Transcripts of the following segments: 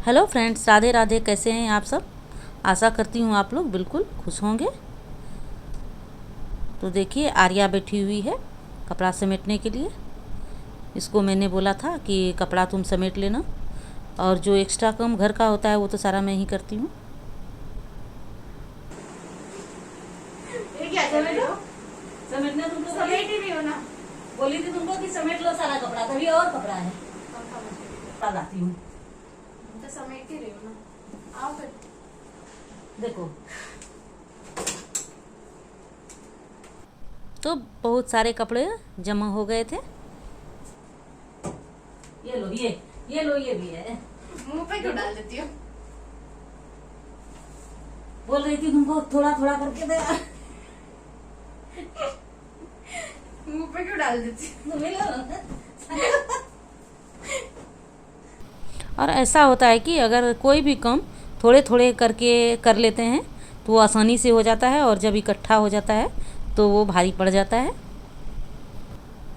Hello friends, Radhe Radhe. कैसे हैं आप सब? आशा करती हूँ आप लोग बिल्कुल खुश होंगे। तो देखिए, आर्या बैठी हुई है कपड़ा समेटने के लिए। इसको मैंने बोला था कि कपड़ा तुम समेट लेना, और जो एक्स्ट्रा काम घर का होता है वो तो सारा मैं ही करती हूँ। ये क्या कर रही हो? समेटने तुमको समेट ही रही हो ना। बोली थी तुमको कि समेट लो सारा कपड़ा, तभी और कपड़ा है। लाती हूँ, तो समेट ही रही हो ना। आओ फिर। देखो। तो बहुत सारे कपड़े जमा हो गए थे। ये लो, ये लो, ये भी है। मुंह पे क्यों डाल देती हो? बोल रही थी तुमको थोड़ा थोड़ा करके दे। मुंह पे क्यों डाल देती हो? और ऐसा होता है कि अगर कोई भी काम थोड़े थोड़े करके कर लेते हैं तो वो आसानी से हो जाता है, और जब इकट्ठा हो जाता है तो वो भारी पड़ जाता है।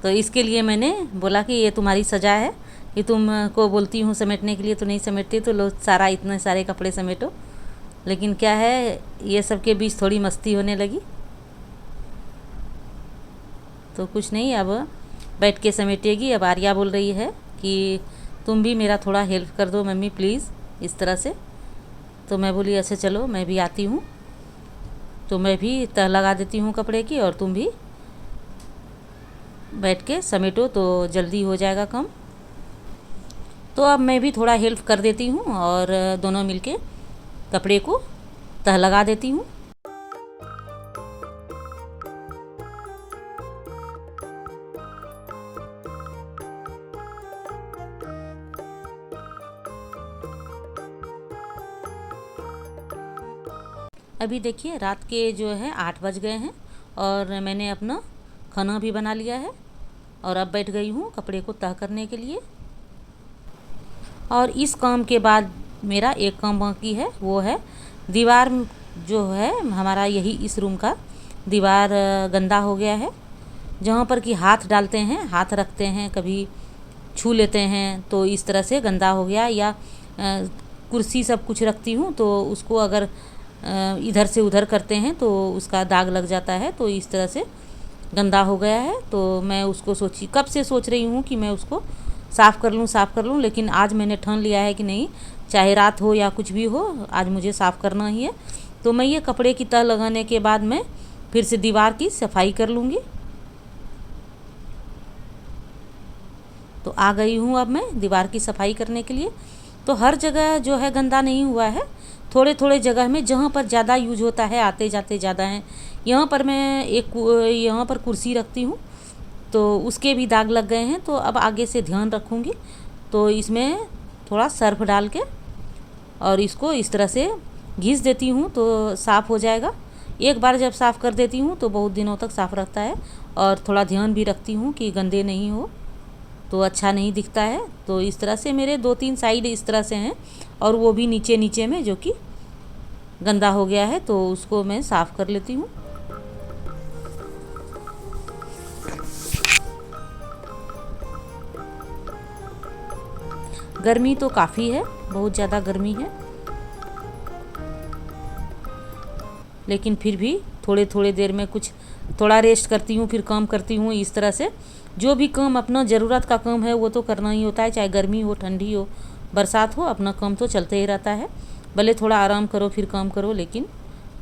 तो इसके लिए मैंने बोला कि ये तुम्हारी सजा है कि तुम को बोलती हूँ समेटने के लिए तो नहीं समेटती, तो लो सारा इतने सारे कपड़े समेटो। लेकिन क्या है, ये सब के बीच थोड़ी मस्ती होने लगी। तो कुछ नहीं, अब बैठ के समेटेगी। अब आर्या बोल रही है कि तुम भी मेरा थोड़ा हेल्प कर दो मम्मी प्लीज़, इस तरह से। तो मैं बोली अच्छा चलो, मैं भी आती हूँ। तो मैं भी तह लगा देती हूँ कपड़े की, और तुम भी बैठ के समेटो तो जल्दी हो जाएगा काम। तो अब मैं भी थोड़ा हेल्प कर देती हूँ, और दोनों मिलके कपड़े को तह लगा देती हूँ। अभी देखिए, रात के जो है 8 बज गए हैं, और मैंने अपना खाना भी बना लिया है, और अब बैठ गई हूँ कपड़े को तह करने के लिए। और इस काम के बाद मेरा एक काम बाकी है, वो है दीवार जो है हमारा, यही इस रूम का दीवार गंदा हो गया है। जहाँ पर कि हाथ डालते हैं, हाथ रखते हैं, कभी छू लेते हैं तो इस तरह से गंदा हो गया। या कुर्सी सब कुछ रखती हूँ तो उसको अगर इधर से उधर करते हैं तो उसका दाग लग जाता है। तो इस तरह से गंदा हो गया है। तो मैं उसको कब से सोच रही हूँ कि मैं उसको साफ़ कर लूँ, लेकिन आज मैंने ठान लिया है कि नहीं, चाहे रात हो या कुछ भी हो, आज मुझे साफ़ करना ही है। तो मैं ये कपड़े की तह लगाने के बाद मैं फिर से दीवार की सफाई कर लूँगी। तो आ गई हूँ अब मैं दीवार की सफाई करने के लिए। तो हर जगह जो है गंदा नहीं हुआ है, थोड़े थोड़े जगह में जहाँ पर ज़्यादा यूज होता है, आते जाते ज़्यादा हैं, यहाँ पर मैं यहाँ पर कुर्सी रखती हूँ तो उसके भी दाग लग गए हैं। तो अब आगे से ध्यान रखूँगी। तो इसमें थोड़ा सर्फ डाल के और इसको इस तरह से घिस देती हूँ तो साफ़ हो जाएगा। एक बार जब साफ़ कर देती हूँ तो बहुत दिनों तक साफ़ रहता है, और थोड़ा ध्यान भी रखती हूँ कि गंदे नहीं हो, तो अच्छा नहीं दिखता है। तो इस तरह से मेरे 2-3 साइड इस तरह से हैं, और वो भी नीचे नीचे में जो कि गंदा हो गया है, तो उसको मैं साफ़ कर लेती हूँ। गर्मी तो काफ़ी है, बहुत ज़्यादा गर्मी है, लेकिन फिर भी थोड़े थोड़े देर में कुछ थोड़ा रेस्ट करती हूँ, फिर काम करती हूँ। इस तरह से जो भी काम अपना ज़रूरत का काम है वो तो करना ही होता है, चाहे गर्मी हो, ठंडी हो, बरसात हो, अपना काम तो चलते ही रहता है। भले थोड़ा आराम करो फिर काम करो, लेकिन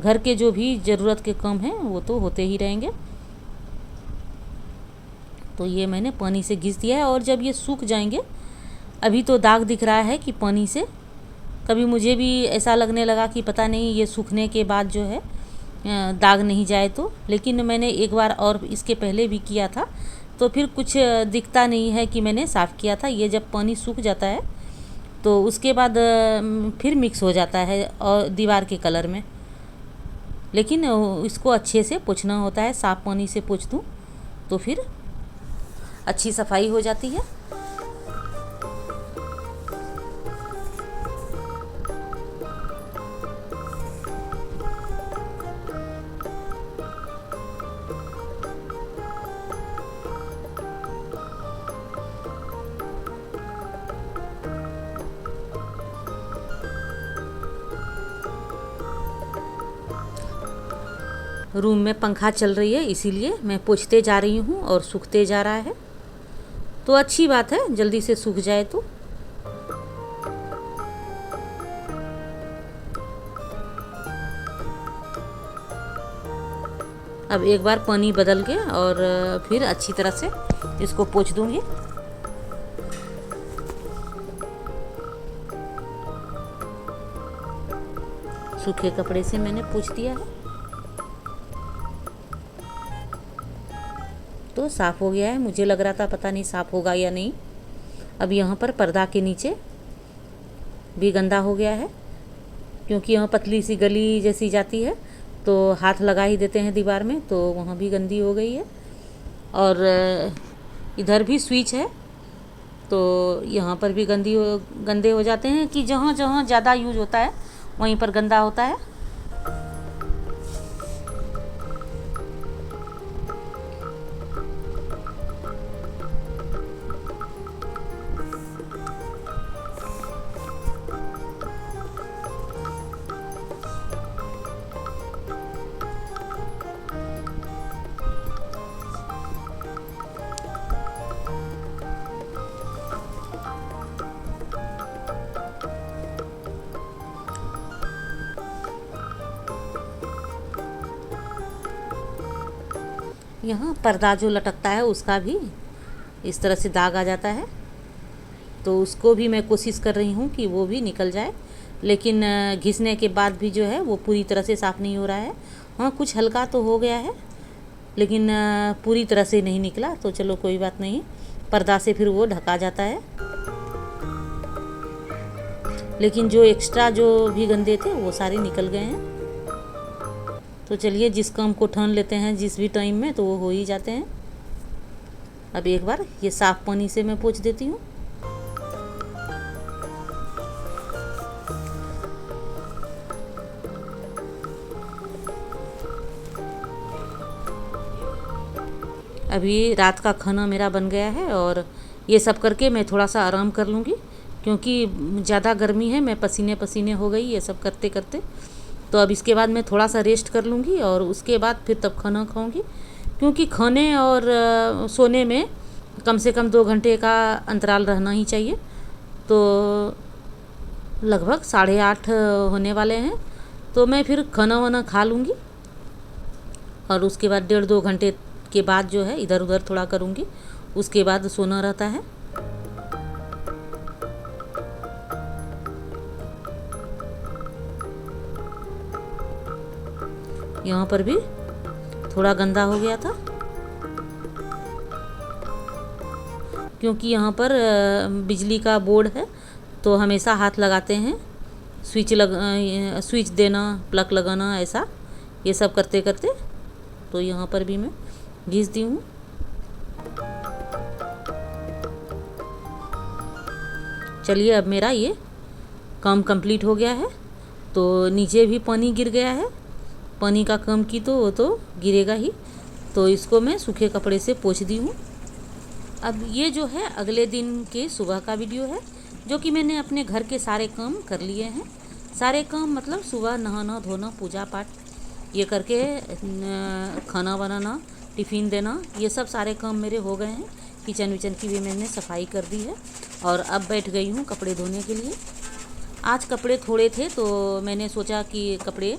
घर के जो भी ज़रूरत के काम हैं वो तो होते ही रहेंगे। तो ये मैंने पानी से घिस दिया है, और जब ये सूख जाएंगे, अभी तो दाग दिख रहा है कि पानी से, कभी मुझे भी ऐसा लगने लगा कि पता नहीं ये सूखने के बाद जो है दाग नहीं जाए तो। लेकिन मैंने एक बार और इसके पहले भी किया था, तो फिर कुछ दिखता नहीं है कि मैंने साफ़ किया था। ये जब पानी सूख जाता है तो उसके बाद फिर मिक्स हो जाता है और दीवार के कलर में। लेकिन इसको अच्छे से पोंछना होता है, साफ़ पानी से पोंछ दूँ तो फिर अच्छी सफाई हो जाती है। रूम में पंखा चल रही है, इसीलिए मैं पोंछते जा रही हूँ और सूखते जा रहा है। तो अच्छी बात है, जल्दी से सूख जाए तो। अब एक बार पानी बदल के और फिर अच्छी तरह से इसको पोंछ दूँगी। सूखे कपड़े से मैंने पोंछ दिया है, तो साफ़ हो गया है। मुझे लग रहा था पता नहीं साफ़ होगा या नहीं। अब यहाँ पर पर्दा के नीचे भी गंदा हो गया है, क्योंकि यहाँ पतली सी गली जैसी जाती है, तो हाथ लगा ही देते हैं दीवार में, तो वहाँ भी गंदी हो गई है। और इधर भी स्विच है, तो यहाँ पर भी गंदे हो जाते हैं कि जहाँ जहाँ ज़्यादा यूज होता है वहीं पर गंदा होता है। यहाँ पर्दा जो लटकता है उसका भी इस तरह से दाग आ जाता है, तो उसको भी मैं कोशिश कर रही हूँ कि वो भी निकल जाए, लेकिन घिसने के बाद भी जो है वो पूरी तरह से साफ़ नहीं हो रहा है। हाँ, कुछ हल्का तो हो गया है, लेकिन पूरी तरह से नहीं निकला। तो चलो कोई बात नहीं, पर्दा से फिर वो ढका जाता है। लेकिन जो एक्स्ट्रा जो भी गंदे थे वो सारे निकल गए हैं। तो चलिए, जिस काम को ठान लेते हैं जिस भी टाइम में, तो वो हो ही जाते हैं। अब एक बार ये साफ़ पानी से मैं पोंछ देती हूँ। अभी रात का खाना मेरा बन गया है और ये सब करके मैं थोड़ा सा आराम कर लूँगी, क्योंकि ज़्यादा गर्मी है, मैं पसीने पसीने हो गई ये सब करते करते। तो अब इसके बाद मैं थोड़ा सा रेस्ट कर लूँगी और उसके बाद फिर तब खाना खाऊँगी, क्योंकि खाने और सोने में कम से कम 2 घंटे का अंतराल रहना ही चाहिए। तो लगभग 8:30 होने वाले हैं, तो मैं फिर खाना वाना खा लूँगी और उसके बाद 1.5-2 घंटे के बाद जो है इधर उधर थोड़ा करूँगी, उसके बाद सोना रहता है। यहाँ पर भी थोड़ा गंदा हो गया था, क्योंकि यहाँ पर बिजली का बोर्ड है, तो हमेशा हाथ लगाते हैं। स्विच देना, प्लग लगाना, ऐसा ये सब करते करते, तो यहाँ पर भी मैं घिस दी हूँ। चलिए, अब मेरा ये काम कंप्लीट हो गया है। तो नीचे भी पानी गिर गया है, पानी का काम की तो वो तो गिरेगा ही। तो इसको मैं सूखे कपड़े से पोंछ दी हूँ। अब ये जो है अगले दिन के सुबह का वीडियो है, जो कि मैंने अपने घर के सारे काम कर लिए हैं। सारे काम मतलब सुबह नहाना धोना, पूजा पाठ, ये करके खाना बनाना, टिफ़िन देना, ये सब सारे काम मेरे हो गए हैं। किचन विचन की भी मैंने सफाई कर दी है और अब बैठ गई हूँ कपड़े धोने के लिए। आज कपड़े थोड़े थे, तो मैंने सोचा कि कपड़े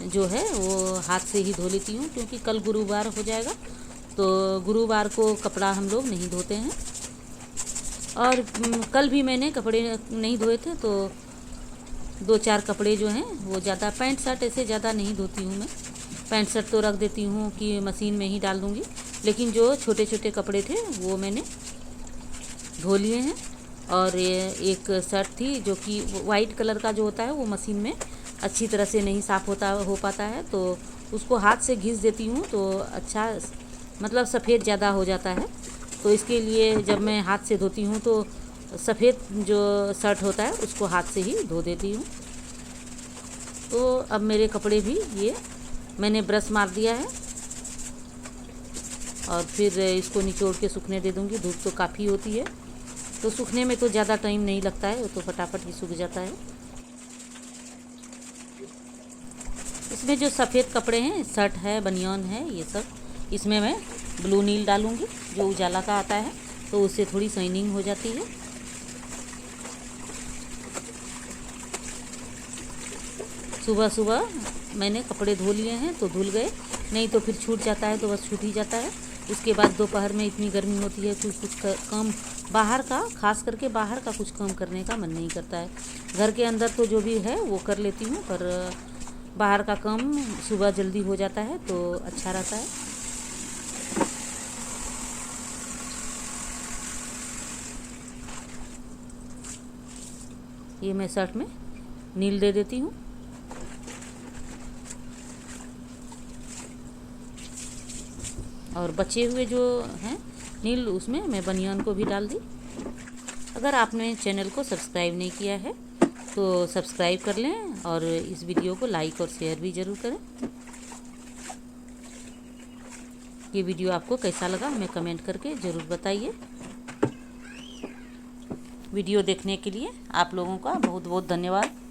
जो है वो हाथ से ही धो लेती हूँ, क्योंकि कल गुरुवार हो जाएगा, तो गुरुवार को कपड़ा हम लोग नहीं धोते हैं। और कल भी मैंने कपड़े नहीं धोए थे, तो 2-4 कपड़े जो हैं वो ज़्यादा, पैंट शर्ट ऐसे ज़्यादा नहीं धोती हूँ मैं। पैंट शर्ट तो रख देती हूँ कि मशीन में ही डाल दूँगी, लेकिन जो छोटे छोटे कपड़े थे वो मैंने धो लिए हैं। और ये एक शर्ट थी जो कि वाइट कलर का जो होता है, वो मशीन में अच्छी तरह से नहीं साफ़ हो पाता है, तो उसको हाथ से घिस देती हूँ, तो अच्छा मतलब सफ़ेद ज़्यादा हो जाता है। तो इसके लिए जब मैं हाथ से धोती हूँ तो सफ़ेद जो शर्ट होता है उसको हाथ से ही धो देती हूँ। तो अब मेरे कपड़े भी ये मैंने ब्रश मार दिया है और फिर इसको निचोड़ के सूखने दे दूँगी। धूप तो काफ़ी होती है, तो सूखने में तो ज़्यादा टाइम नहीं लगता है, वो तो फटाफट ही सूख जाता है। इसमें जो सफ़ेद कपड़े हैं, शर्ट है, बनियान है, ये सब, इसमें मैं ब्लू नील डालूँगी जो उजाला का आता है, तो उससे थोड़ी शाइनिंग हो जाती है। सुबह सुबह मैंने कपड़े धो लिए हैं तो धुल गए, नहीं तो फिर छूट जाता है तो बस छूट ही जाता है। उसके बाद दोपहर में इतनी गर्मी होती है कि कुछ काम बाहर का, खास करके बाहर का कुछ काम करने का मन नहीं करता है। घर के अंदर तो जो भी है वो कर लेती हूँ, पर बाहर का काम सुबह जल्दी हो जाता है तो अच्छा रहता है। ये मैं शर्ट में नील दे देती हूँ। और बचे हुए जो हैं नील, उसमें मैं बनियान को भी डाल दी। अगर आपने चैनल को सब्सक्राइब नहीं किया है तो सब्सक्राइब कर लें और इस वीडियो को लाइक और शेयर भी ज़रूर करें। ये वीडियो आपको कैसा लगा हमें कमेंट करके ज़रूर बताइए। वीडियो देखने के लिए आप लोगों का बहुत बहुत धन्यवाद।